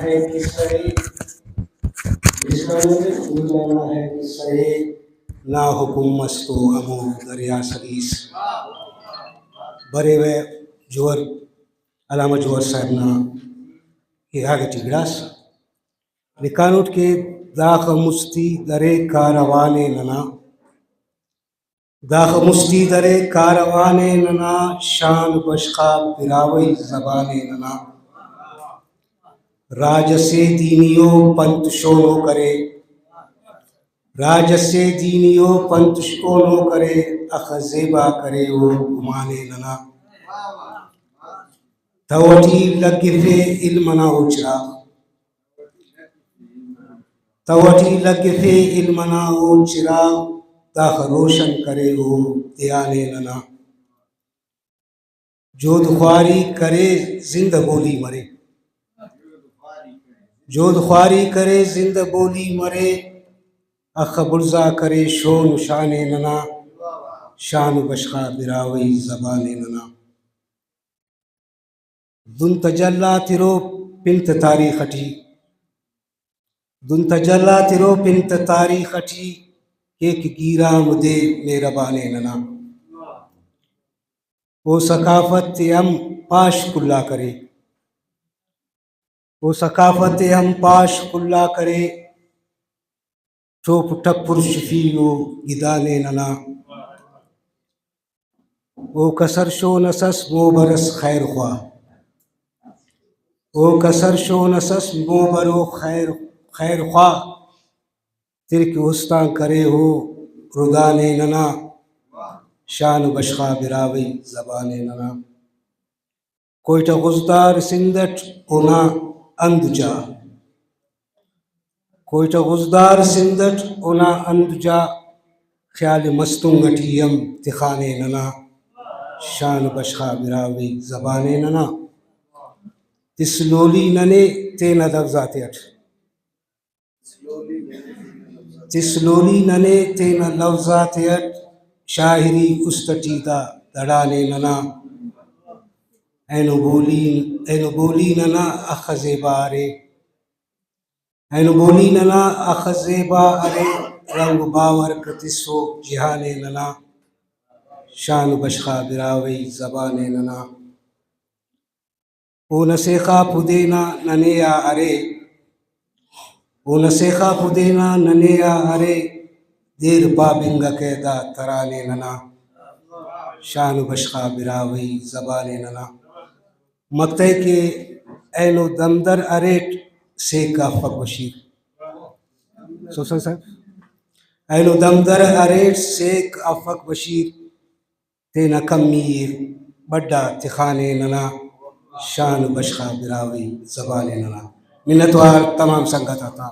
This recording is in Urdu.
ہے کہ صحیح جس کا مجھے پھول لینا ہے کہ صحیح نا حکم مستو امو دریا سریس بڑے وے جوور علامہ جوہر صاحب نا یہ آگے ٹگڑاس نکانوٹ کے داخ مستی درے کاروانے ننا داخ مستی درے کاروانے ننا شان بشخا پراوی زبانے ننا راج سے دینیو پنت شونو کرے راج سے دینیو پنت شونو کرے اخزیبا کرے وہ گمانے ننا توٹی لگفے علمنا اوچرا توٹی لگفے علمنا اوچرا داخ روشن کرے وہ دیانے ننا جود خواری کرے زندہ بولی مرے جود خواری کرے زندہ بولی مرے اخ برزا کرے شون شان ننا شان بشخا براوی زبان ننا دن تجلا تیرو پنت تاریخ اٹھی دن تجلا تیرو پنت تاریخ اٹھی ایک گیرا مدے میرا بانے ننا وہ ثقافت ہم پاش کلا کرے وہ ثقافت ہم پاش کلا کرے ٹوپ ٹپر شفیو گدانے ننا وہ کسر شو نسس مو برس خیر خواہ وہ کسر شو نسس مو برو خیر خواہ ترک استان کرے ہو ردانے ننا شان بشخا براوی زبانے ننا کوئٹہ غزدار سندٹ اونا اندجا کوئٹہ غزدار سندٹ اونا اندجا خیال مستنگٹیم تخانے ننا شان بشخا براوی زبانے ننا تسلولی ننے تینا لفظاتے اٹھ تسلولی ننے تینا لفظاتے اٹھ شاہری استٹیدہ دڑانے ننا اینو بولی ننا اخزیبا ارے اینو بولی ننا اخزیبا ارے رنگ باور کتسو جہانے ننا شان بشخا براوی زبانے ننا او نسیخا پدینا ننیا ارے او نسیخا پدینا ننیا ارے دیر بابنگا قیدہ ترانے ننا شان بشخا براوی زبانے ننا مکتے کے اینو دمدر اریٹ سیک افق بشیر سوسن صاحب اینو دمدر اریٹ سیک افق بشیر تینا کمیر بڑا تخانے ننا شان بشخا براوی زبانے ننا منتوار تمام سنگت آتا